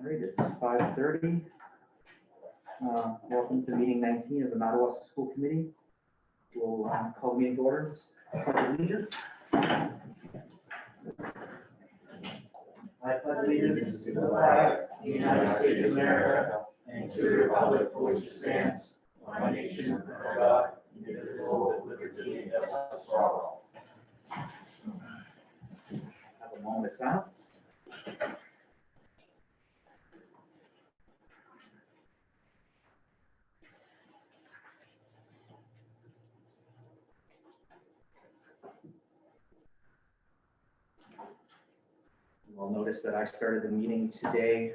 All right, it's 5:30. Welcome to meeting 19 of the Madawaska School Committee. We'll call the meeting to order. Pledge allegiance. I pledge allegiance to the flag of the United States of America and to the republic for which it stands, one nation under God, indivisible, with liberty and justice for all. Have a moment of silence. You'll notice that I started the meeting today.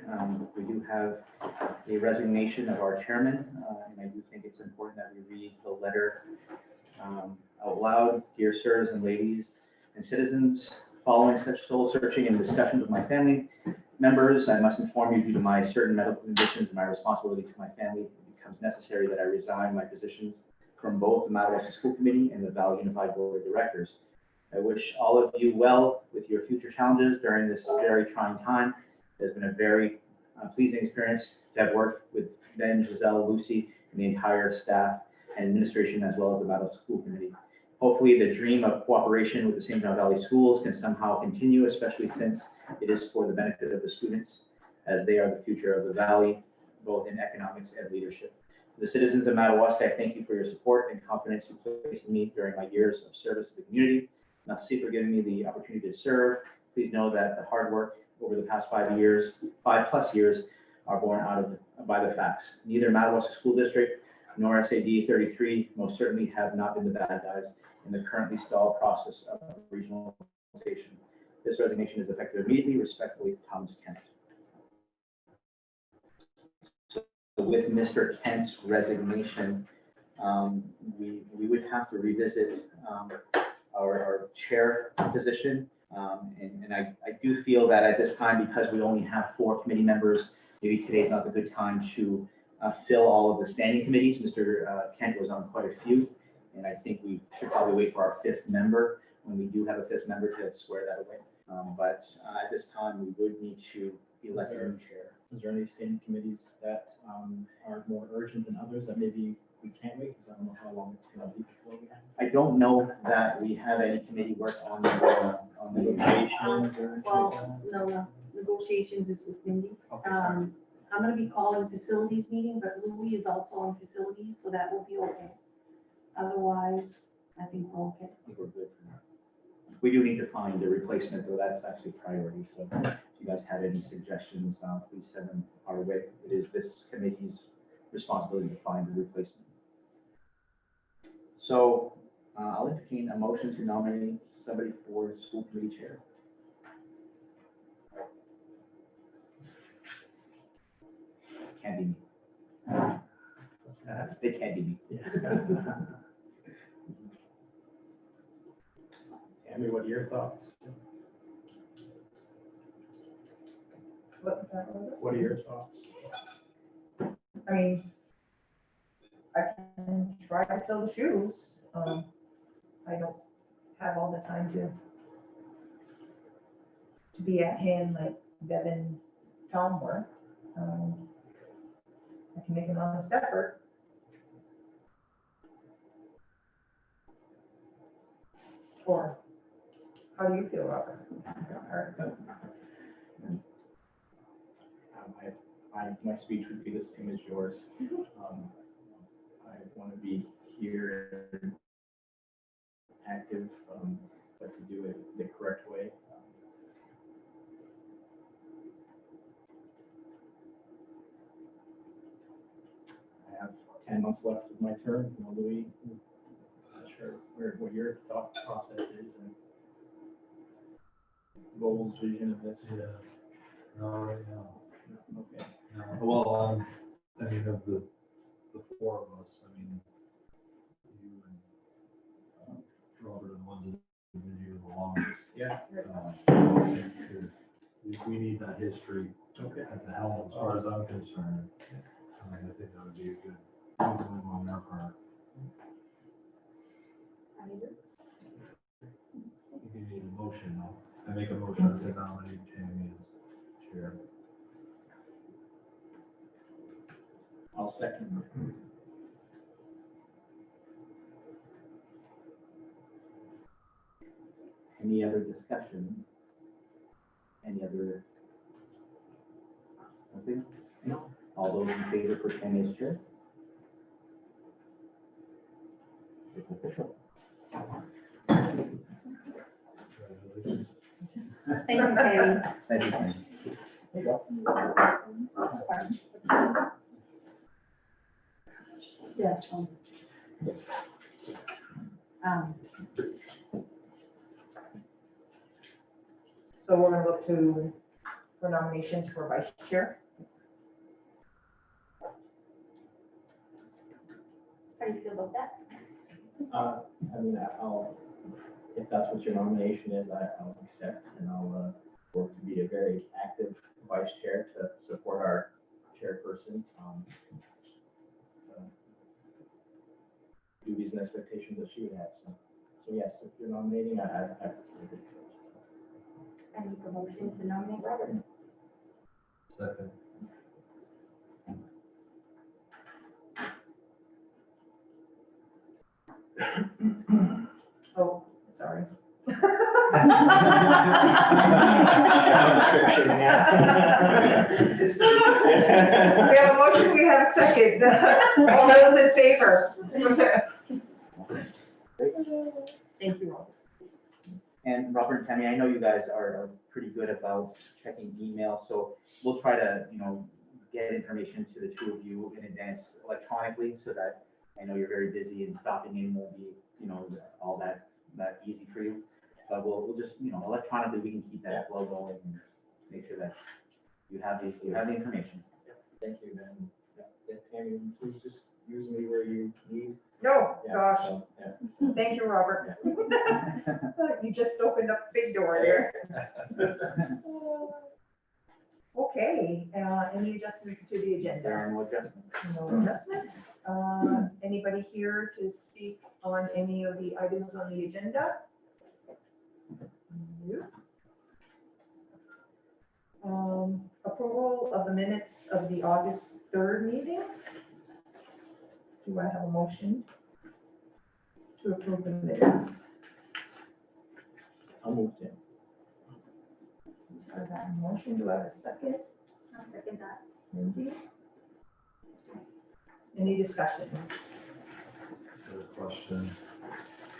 We do have a resignation of our chairman, and I do think it's important that we read the letter out loud. Dear sirs and ladies and citizens, following such soul searching and discussions with my family members, I must inform you due to my certain medical conditions and my responsibility to my family, it becomes necessary that I resign my positions from both the Madawaska School Committee and the Valley Unified Board of Directors. I wish all of you well with your future challenges during this very trying time. It has been a very pleasing experience to have worked with Ben, Giselle, Lucy, and the entire staff and administration, as well as the Madawaska School Committee. Hopefully the dream of cooperation with the St. John Valley Schools can somehow continue, especially since it is for the benefit of the students, as they are the future of the Valley, both in economics and leadership. To the citizens of Madawaska, I thank you for your support and confidence you placed in me during my years of service to the community. Merci for giving me the opportunity to serve. Please know that the hard work over the past 5 years, 5+ years, are borne out by the facts. Neither Madawaska School District nor SAD 33 most certainly have not been the bad guys in the currently stalled process of regionalization. This resignation is effective immediately. Respectfully, Thomas Kent. So with Mr. Kent's resignation, we would have to revisit our chair position. And I do feel that at this time, because we only have 4 committee members, maybe today's not the good time to fill all of the standing committees. Mr. Kent was on quite a few, and I think we should probably wait for our 5th member when we do have a 5th member to swear that away. But at this time, we would need to elect a new chair. Is there any standing committees that are more urgent than others that maybe we can't wait? Because I don't know how long it's going to be before we have. I don't know that we have any committee work on negotiations or Well, no, negotiations is with Mindy. Okay, sorry. I'm gonna be calling facilities meeting, but Louis is also on facilities, so that will be okay. Otherwise, I think we're okay. We're good for now. We do need to find a replacement, though. That's actually priority. So if you guys have any suggestions, please send them our way. It is this committee's responsibility to find a replacement. So I'll entertain a motion to nominate somebody for school committee chair. Can't be me. It can't be me. Tammy, what are your thoughts? What was that, Robert? What are your thoughts? I mean, I can try to fill the shoes. I don't have all the time to be at hand like Bev and Tom were. I can make an honest effort. Or how do you feel, Robert? My speech would be the same as yours. I want to be here and active, but to do it the correct way. I have 10 months left of my term. You know, Louis, I'm not sure what your thought process is and goals, vision of this. Yeah, no, right now. Okay. No, well, I mean, of the 4 of us, I mean, you and Robert are the ones that have been here the longest. Yeah. We need that history Okay. at the helm, as far as I'm concerned. I mean, I think that would be a good move on their part. You need a motion, though. I make a motion to nominate Tammy as chair. I'll second. Any other discussion? Any other? Nothing? No. All those in favor for Tammy as chair? It's official. Congratulations. Thank you, Terry. Thank you, Tammy. There you go. Yeah. So we're gonna look to, for nominations for vice chair. How do you feel about that? I mean, I'll, if that's what your nomination is, I'll accept, and I'll work to be a very active vice chair to support our chairperson. Duties and expectations that she would have, so yes, if you're nominating, I I need a motion to nominate Robert. Second. Oh, sorry. We have a motion, we have a second. All those in favor? Thank you, Robert. And Robert and Tammy, I know you guys are pretty good about checking email, so we'll try to, get information to the two of you in advance electronically, so that I know you're very busy and stopping in won't be, all that easy for you. But we'll just, electronically, we can keep that flow going and make sure that you have the information. Thank you, man. Yes, Tammy, please just use me where you need. No, Yeah, gosh, so, yeah. thank you, Robert. You just opened up a big door there. Okay, any adjustments to the There agenda? are no adjustments. No adjustments. Anybody here to speak on any of the items on the agenda? No. Approval of the minutes of the August 3rd meeting. Do I have a motion to approve the minutes? I'll move to. I got a motion. Do I have a second? I'll second that. Lindsay? Any discussion? Got a question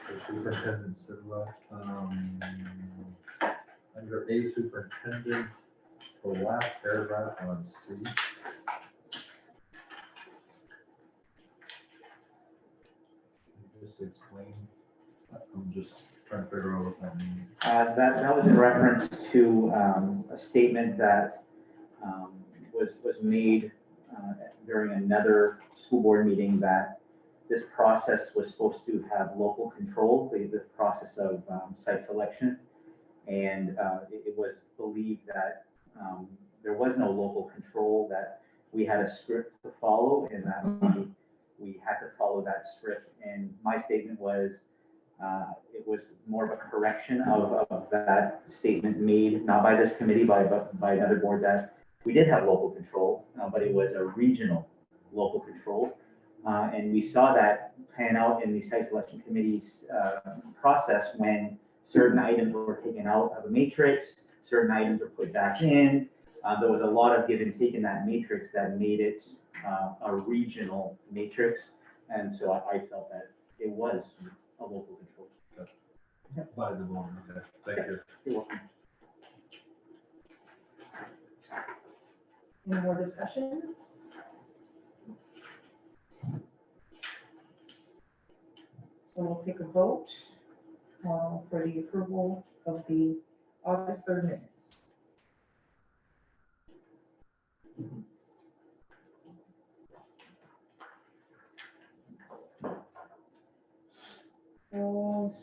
for Superintendent Sidla. Under A Superintendent, the last paragraph on C. Can you just explain? I'm just trying to figure out what that means. That was in reference to a statement that was made during another school board meeting, that this process was supposed to have local control, the process of site selection. And it was believed that there was no local control, that we had a script to follow, and that we had to follow that script. And my statement was, it was more of a correction of that statement made, not by this committee, but by another board, that we did have local control, but it was a regional local control. And we saw that pan out in the site selection committee's process, when certain items were taken out of a matrix, certain items were put back in. There was a lot of give and take in that matrix that made it a regional matrix. And so I felt that it was a local control. By the norm, okay, thank you. You're welcome. Any more discussions? So we'll take a vote for the approval of the August 3rd minutes.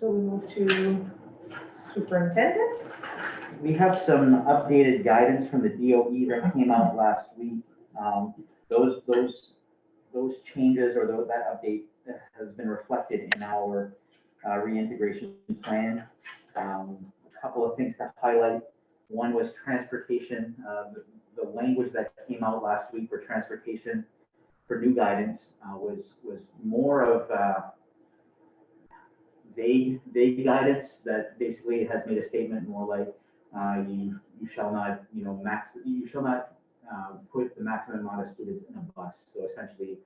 So we move to superintendent. We have some updated guidance from the DOE that came out last week. Those changes, or that update has been reflected in our reintegration plan. A couple of things to highlight. One was transportation. The language that came out last week for transportation for new guidance was more of vague guidance that basically has made a statement more like you shall not, you shall not put the maximum amount of students in a bus. So essentially,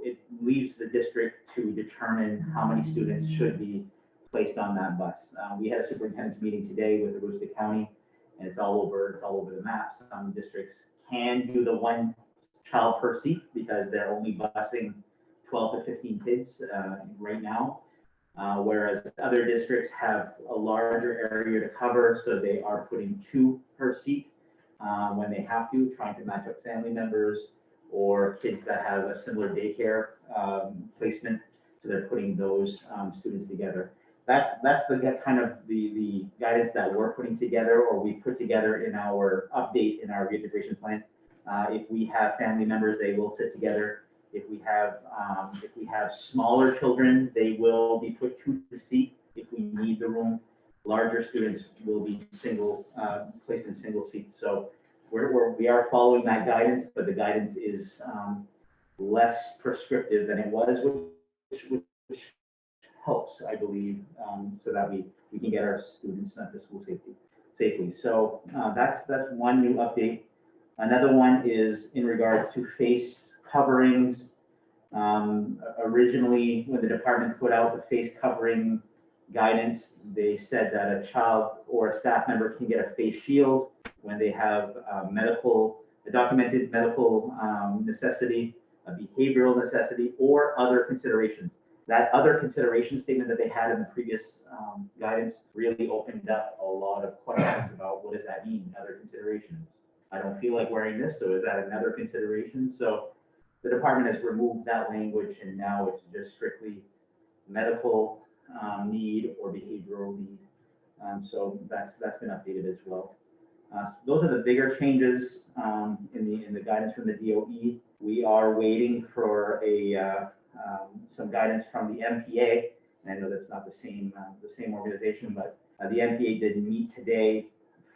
it leaves the district to determine how many students should be placed on that bus. We had a superintendent's meeting today with Aroostook County, and it's all over the map. Some districts can do the one child per seat because they're only busing 12 to 15 kids right now. Whereas other districts have a larger area to cover, so they are putting 2 per seat when they have to, trying to match up family members or kids that have a similar daycare placement. So they're putting those students together. That's the kind of the guidance that we're putting together, or we put together in our update in our reintegration plan. If we have family members, they will sit together. If we have smaller children, they will be put 2 to seat if we need the room. Larger students will be placed in single seats. So we are following that guidance, but the guidance is less prescriptive than it was, which helps, I believe, so that we can get our students to school safely. So that's one new update. Another one is in regards to face coverings. Originally, when the department put out the face covering guidance, they said that a child or a staff member can get a face shield when they have a documented medical necessity, a behavioral necessity, or other considerations. That other consideration statement that they had in the previous guidance really opened up a lot of questions about what does that mean, other considerations. I don't feel like wearing this, so is that another consideration? So the department has removed that language, and now it's just strictly medical need or behavioral need. So that's been updated as well. Those are the bigger changes in the guidance from the DOE. We are waiting for some guidance from the MPA. And I know that's not the same organization, but the MPA did meet today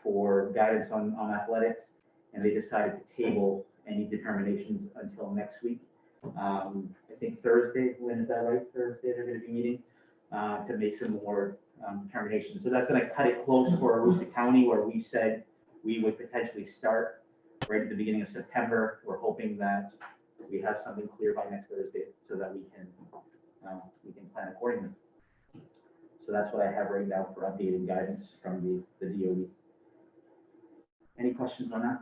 for guidance on athletics, and they decided to table any determinations until next week. I think Thursday, when is that right? Thursday, they're going to be meeting to make some more determinations. So that's going to cut it close for Aroostook County, where we said we would potentially start right at the beginning of September. We're hoping that we have something clear by next Thursday so that we can plan accordingly. So that's what I have right now for updated guidance from the DOE. Any questions on that?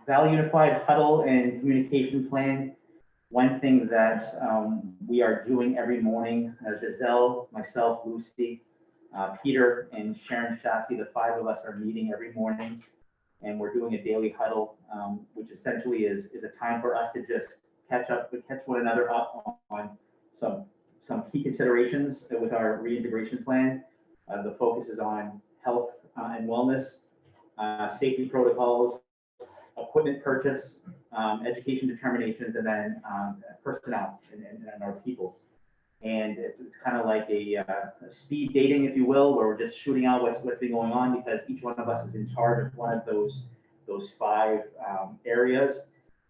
Valley Unified Huddle and Communication Plan. One thing that we are doing every morning, Giselle, myself, Lucy, Peter, and Sharon Shassy, the 5 of us are meeting every morning, and we're doing a daily huddle, which essentially is a time for us to just catch one another up on some key considerations with our reintegration plan. The focus is on health and wellness, safety protocols, equipment purchase, education determinations, and then personnel and our people. And it's kind of like a speed dating, if you will, where we're just shooting out what's been going on, because each one of us is in charge of one of those 5 areas.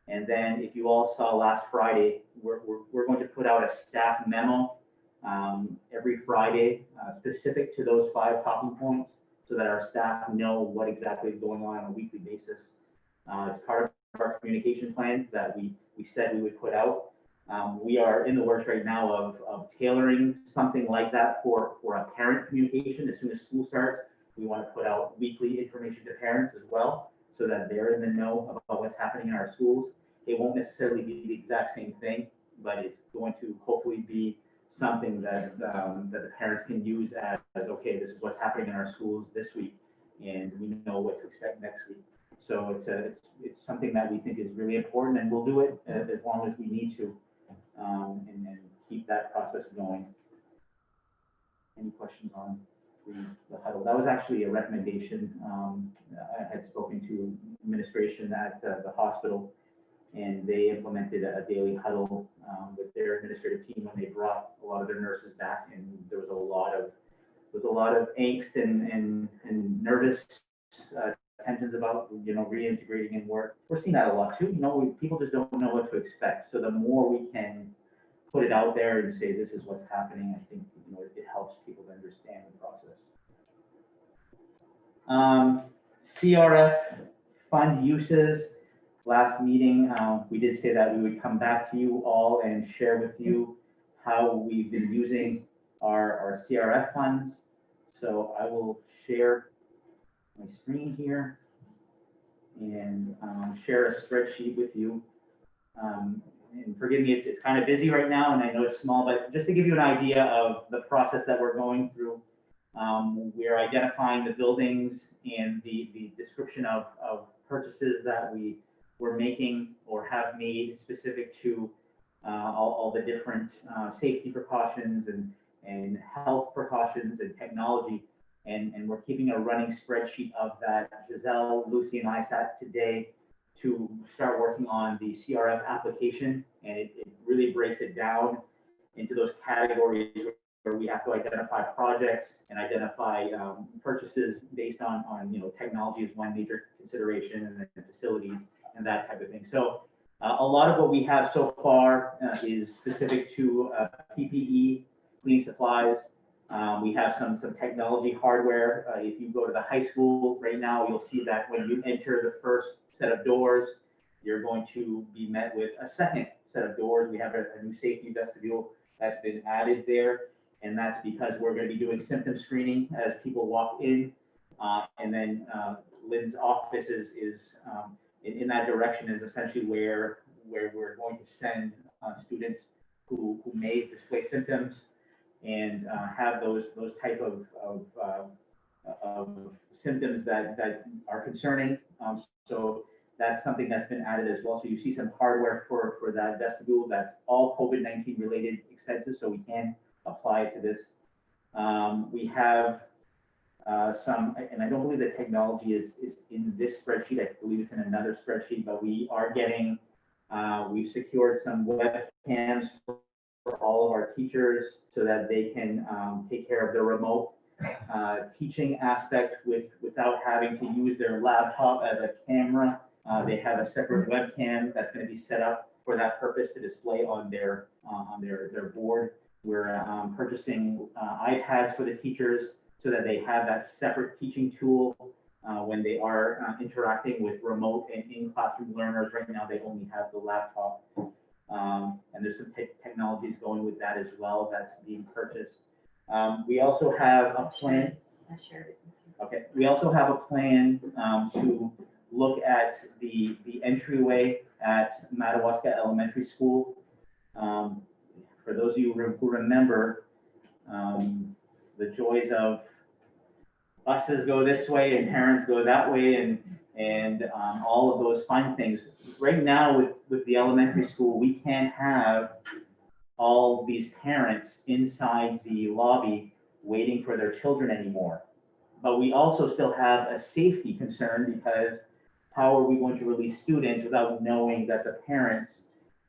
And then if you all saw last Friday, we're going to put out a staff memo every Friday specific to those 5 talking points, so that our staff know what exactly is going on a weekly basis. It's part of our communication plan that we said we would put out. We are in the works right now of tailoring something like that for a parent communication. As soon as school starts, we want to put out weekly information to parents as well, so that they're in the know about what's happening in our schools. It won't necessarily be the exact same thing, but it's going to hopefully be something that the parents can use as okay, this is what's happening in our schools this week, and we know what to expect next week. So it's something that we think is really important, and we'll do it as long as we need to, and keep that process going. Any questions on the huddle? That was actually a recommendation. I had spoken to administration at the hospital, and they implemented a daily huddle with their administrative team when they brought a lot of their nurses back, and there was a lot of angst and nervous apprehensions about, reintegrating in work. We're seeing that a lot too. People just don't know what to expect. So the more we can put it out there and say, this is what's happening, I think, it helps people to understand the process. CRF fund uses. Last meeting, we did say that we would come back to you all and share with you how we've been using our CRF funds. So I will share my screen here and share a spreadsheet with you. And forgive me, it's kind of busy right now, and I know it's small, but just to give you an idea of the process that we're going through, we are identifying the buildings and the description of purchases that we're making or have made specific to all the different safety precautions and health precautions and technology. And we're keeping a running spreadsheet of that. Giselle, Lucy, and I sat today to start working on the CRF application, and it really breaks it down into those categories where we have to identify projects and identify purchases based on technology is one major consideration, and then facilities and that type of thing. So a lot of what we have so far is specific to PPE, cleaning supplies. We have some technology hardware. If you go to the high school right now, you'll see that when you enter the first set of doors, you're going to be met with a second set of doors. We have a new safety vestibule that's been added there, and that's because we're going to be doing symptom screening as people walk in, and then Lynn's office is in that direction is essentially where we're going to send students who may display symptoms and have those type of symptoms that are concerning. So that's something that's been added as well. So you see some hardware for that vestibule. That's all COVID-19 related expenses, so we can apply it to this. We have some, and I don't believe the technology is in this spreadsheet. I believe it's in another spreadsheet, but we are getting, we've secured some webcams for all of our teachers so that they can take care of the remote teaching aspect without having to use their laptop as a camera. They have a separate webcam that's going to be set up for that purpose to display on their board. We're purchasing iPads for the teachers so that they have that separate teaching tool when they are interacting with remote and in-classroom learners. Right now, they only have the laptop. And there's some technologies going with that as well that's being purchased. We also have a plan. I shared it. Okay, we also have a plan to look at the entryway at Madawaska Elementary School. For those of you who remember, the joys of buses go this way and parents go that way, and all of those fun things. Right now with the elementary school, we can't have all these parents inside the lobby waiting for their children anymore. But we also still have a safety concern, because how are we going to release students without knowing that the parents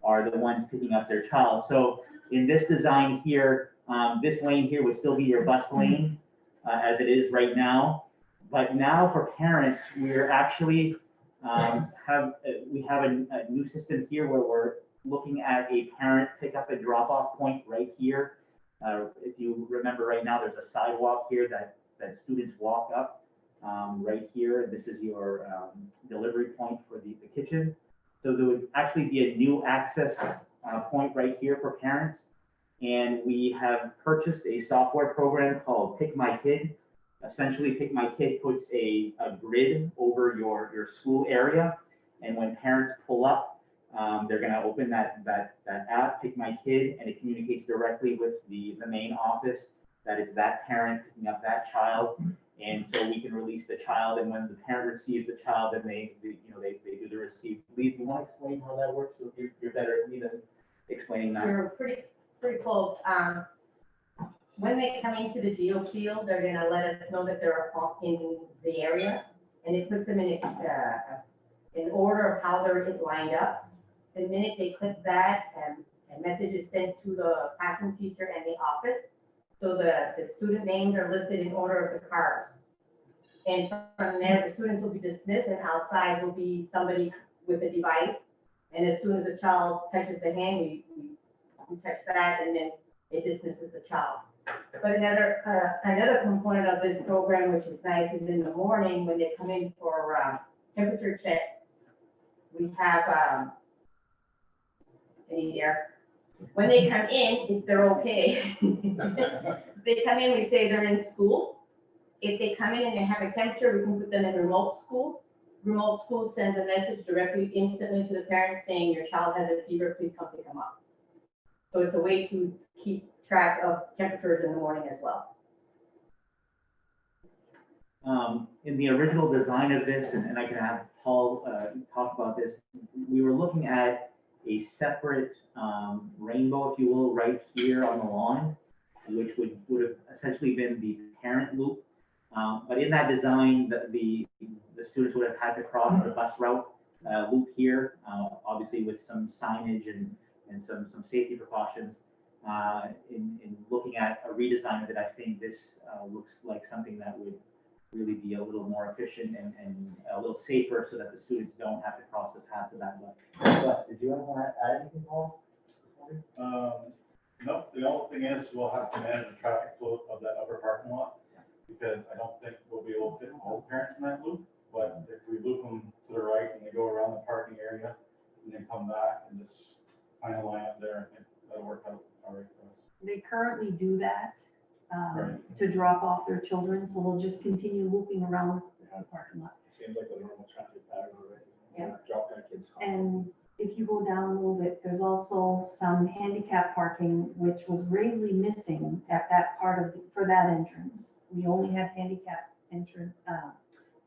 are the ones picking up their child? So in this design here, this lane here would still be your bus lane as it is right now. But now for parents, we're actually have a new system here where we're looking at a parent pickup and drop off point right here. If you remember right now, there's a sidewalk here that students walk up right here. This is your delivery point for the kitchen. So there would actually be a new access point right here for parents. And we have purchased a software program called Pick My Kid. Essentially, Pick My Kid puts a grid over your school area. And when parents pull up, they're going to open that app, Pick My Kid, and it communicates directly with the main office that is that parent picking up that child. And so we can release the child, and when the parent receives the child, then they do the receive. Lee, do you want to explain how that works? You're better at me than explaining that. You're pretty close. When they come into the geo field, they're gonna let us know that they're in the area, and it puts them in order of how they're lined up. The minute they click that, a message is sent to the classroom teacher and the office. So the student names are listed in order of the cars. And from there, the students will be dismissed, and outside will be somebody with a device. And as soon as the child touches the hand, we touch that, and then it dismisses the child. But another component of this program, which is nice, is in the morning when they come in for temperature check. We have, when they come in, if they're okay. They come in, we say they're in school. If they come in and they have a temperature, we can put them in remote school. Remote school sends a message directly, instantly to the parents saying your child has a fever, please come pick them up. So it's a way to keep track of temperatures in the morning as well. In the original design of this, and I can have Paul talk about this, we were looking at a separate rainbow, if you will, right here on the lawn, which would have essentially been the parent loop. But in that design, the students would have had to cross the bus route loop here, obviously with some signage and some safety precautions. In looking at a redesign of it, I think this looks like something that would really be a little more efficient and a little safer so that the students don't have to cross the path of that bus. Wes, did you want to add anything, Paul? No, the only thing is we'll have to manage the traffic flow of that upper parking lot, because I don't think we'll be able to fit all the parents in that loop. But if we loop them to the right and they go around the parking area and then come back and just kind of line up there, I think that'll work out all right for us. They currently do that Right. to drop off their children, so they'll just continue looping around the parking lot. Seems like a normal traffic pattern already. Yeah. Drop that kid's off. And if you go down a little bit, there's also some handicap parking, which was gravely missing at that part of, for that entrance. We only have handicap entrance,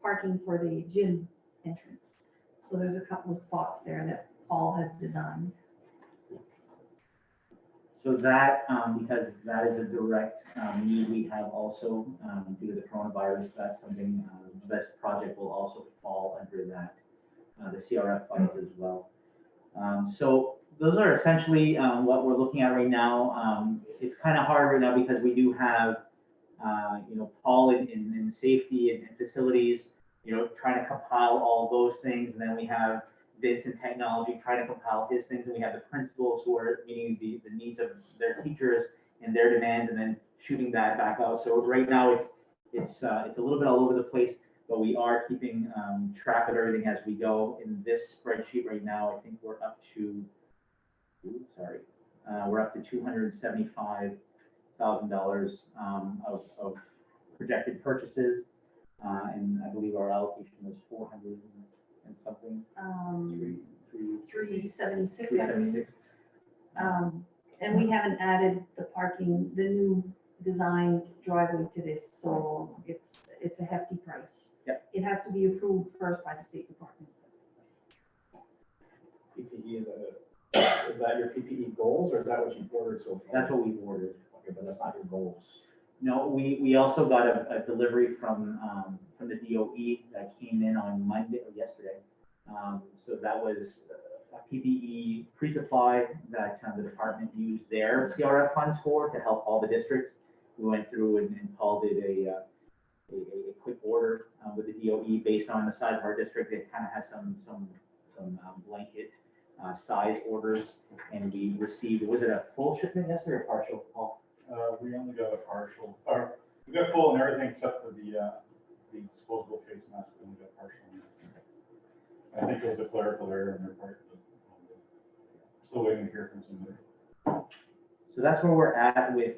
parking for the gym entrance. So there's a couple of spots there that Paul has designed. So that, because that is a direct need we have also due to the coronavirus, that's something, this project will also fall under that, the CRF funds as well. So those are essentially what we're looking at right now. It's kind of hard right now because we do have, Paul in safety and facilities, trying to compile all those things. And then we have Vince in technology trying to compile his things. And we have the principals who are meeting the needs of their teachers and their demands, and then shooting that back out. So right now it's a little bit all over the place, but we are keeping track of everything as we go. In this spreadsheet right now, I think we're up to, we're up to $275,000 of projected purchases. And I believe our allocation was 400 and something. 376. 376. And we haven't added the parking, the new designed driveway to this, so it's a hefty price. Yep. It has to be approved first by the State Department. PPE, is that your PPE goals, or is that what you've ordered so far? That's what we've ordered. Okay, but that's not your goals. No, we also got a delivery from the DOE that came in on Monday or yesterday. So that was a PPE pre-supply that the department used their CRF funds for to help all the districts. We went through and Paul did a quick order with the DOE based on the size of our district. It kind of has some blanket size orders, and we received, was it a full shipment yesterday or partial, Paul? We only got a partial, or we got full and everything except for the disposable face mask. We only got partial. I think it was a clerical error on their part, but still waiting to hear from somebody. So that's where we're at with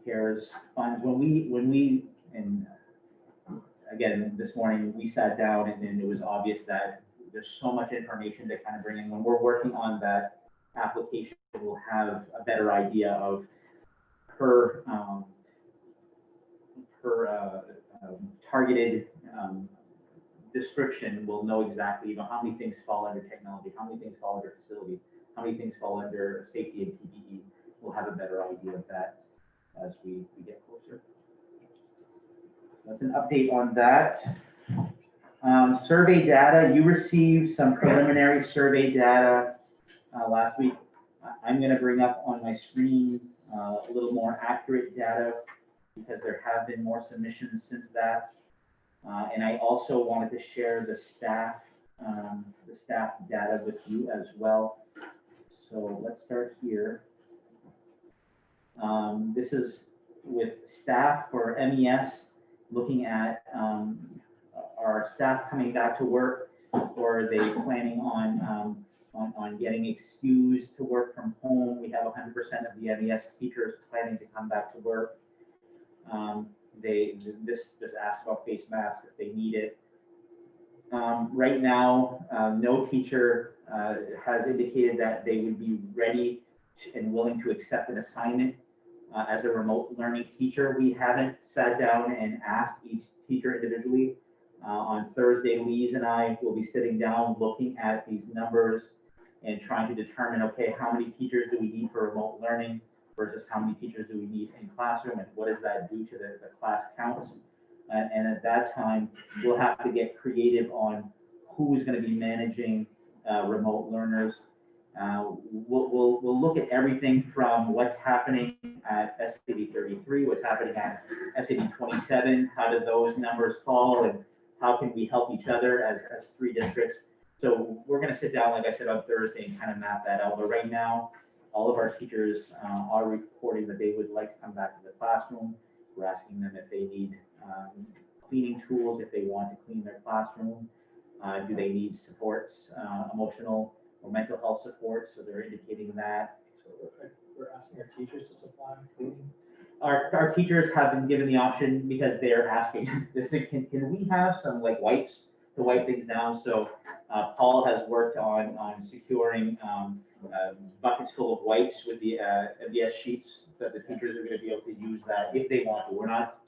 CARES funds. When we and again this morning we sat down and it was obvious that there's so much information to kind of bring in. When we're working on that application, we'll have a better idea of per targeted description. We'll know exactly how many things fall under technology, how many things fall under facilities, how many things fall under safety and PPE. We'll have a better idea of that as we get closer. That's an update on that. Survey data, you received some preliminary survey data last week. I'm going to bring up on my screen a little more accurate data because there have been more submissions since that. And I also wanted to share the staff data with you as well. So let's start here. This is with staff for MES, looking at our staff coming back to work, or are they planning on getting excused to work from home. We have 100% of the MES teachers planning to come back to work. This just asks about face masks if they need it. Right now, no teacher has indicated that they would be ready and willing to accept an assignment as a remote learning teacher. We haven't sat down and asked each teacher individually. On Thursday, Lise and I will be sitting down looking at these numbers and trying to determine, okay, how many teachers do we need for remote learning versus how many teachers do we need in classroom, and what does that do to the class counts? And at that time, we'll have to get creative on who's going to be managing remote learners. We'll look at everything from what's happening at SAB 33, what's happening at SAB 27, how do those numbers fall, and how can we help each other as three districts. So we're going to sit down, like I said, on Thursday and kind of map that out. But right now, all of our teachers are reporting that they would like to come back to the classroom. We're asking them if they need cleaning tools, if they want to clean their classroom. Do they need supports, emotional or mental health support? So they're indicating that. So we're asking our teachers to supply cleaning. Our teachers have been given the option because they're asking, they say, can we have some like wipes to wipe things down? So Paul has worked on securing buckets full of wipes with the MDS sheets that the teachers are going to be able to use that if they want to.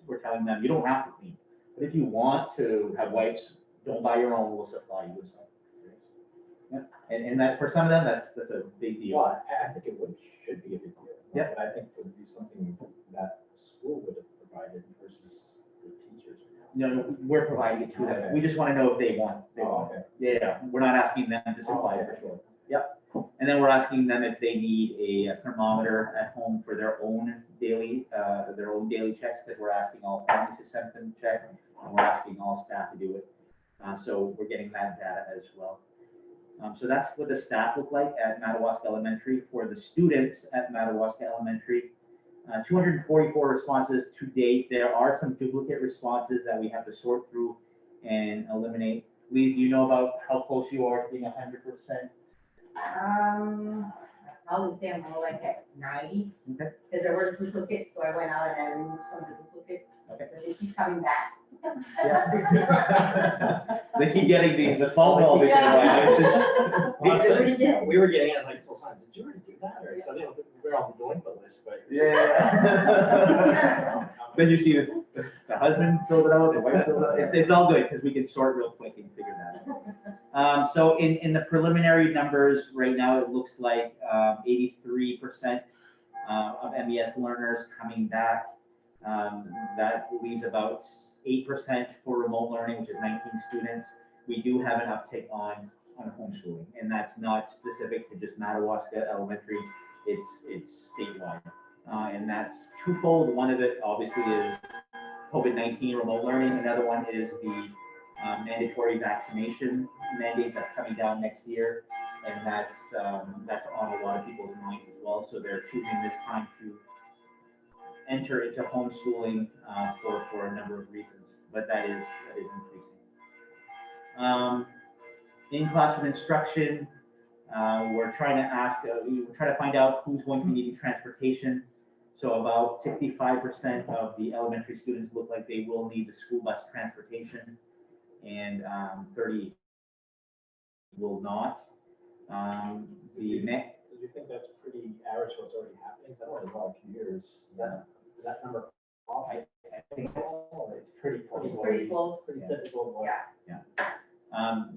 We're telling them you don't have to clean, but if you want to have wipes, don't buy your own. We'll supply you with some. Yeah. And that for some of them, that's a big deal. Well, I think it should be a big deal. Yeah. But I think it would be something that school would have provided versus the teachers. No, we're providing it to them. Okay. We just want to know if they want. Okay. Yeah, we're not asking them to supply it for sure. Yep. And then we're asking them if they need a thermometer at home for their own daily checks, that we're asking all families to send them check, and we're asking all staff to do it. So we're getting that data as well. So that's what the staff look like at Madawaska Elementary. For the students at Madawaska Elementary, 244 responses to date. There are some duplicate responses that we have to sort through and eliminate. Lise, do you know about how close you are to being 100%? I would say I'm more like at 90. Okay. Because there were duplicates, so I went out and I removed some of the duplicates. Okay. But they keep coming back. They keep getting the phone call. We were getting it like, so did you already do that? Or so we're on the delinquent list, but. Yeah. Then you see the husband filled it out, the wife filled it out. It's all good because we can sort real quick and figure that out. So in the preliminary numbers right now, it looks like 83% of MES learners coming back. That leaves about 8% for remote learning, which is 19 students. We do have an uptick on homeschooling, and that's not specific to just Madawaska Elementary. It's statewide, and that's twofold. One of it obviously is COVID-19 remote learning. Another one is the mandatory vaccination mandate that's coming down next year, and that's on a lot of people's minds as well. So they're choosing this time to enter into homeschooling for a number of reasons, but that is increasing. In classroom instruction, we're trying to find out who's going to be needing transportation. So about 65% of the elementary students look like they will need the school bus transportation, and 30 will not. Do you think that's pretty average what's already happening? That was a lot of years. Is that number off? I think it's pretty close. It's pretty close. Pretty typical. Yeah.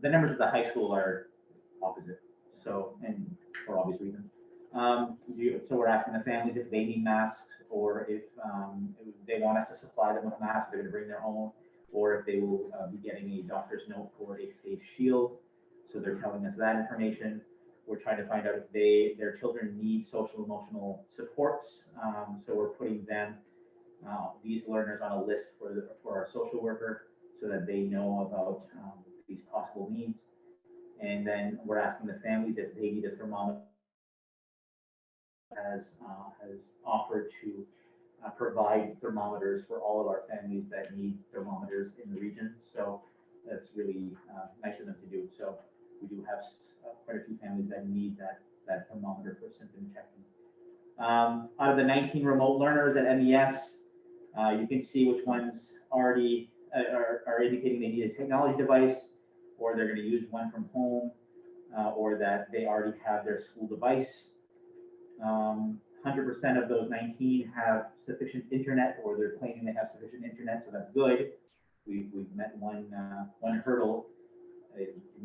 The numbers at the high school are opposite, so, and for obvious reasons. So we're asking the families if they need masks, or if they want us to supply them with masks, they're going to bring their own, or if they will be getting a doctor's note for a face shield. So they're telling us that information. We're trying to find out if their children need social emotional supports. So we're putting these learners on a list for our social worker, so that they know about these possible needs. And then we're asking the families if they need a thermometer. Has offered to provide thermometers for all of our families that need thermometers in the region. So that's really nice of them to do. So we do have quite a few families that need that thermometer for symptom checking. Out of the 19 remote learners at MES, you can see which ones already are indicating they need a technology device, or they're going to use one from home, or that they already have their school device. 100% of those 19 have sufficient internet, or they're claiming they have sufficient internet, so that's good. We've met one hurdle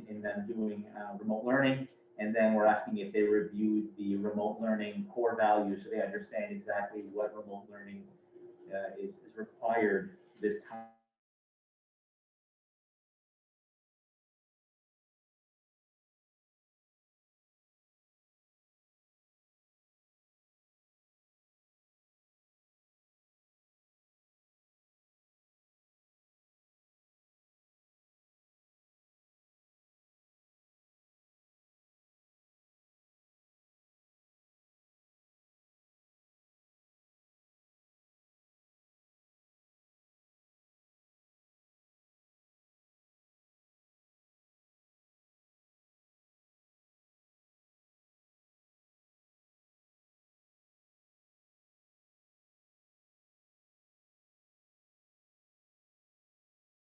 in them doing remote learning, and then we're asking if they reviewed the remote learning core values so they understand exactly what remote learning is required this time.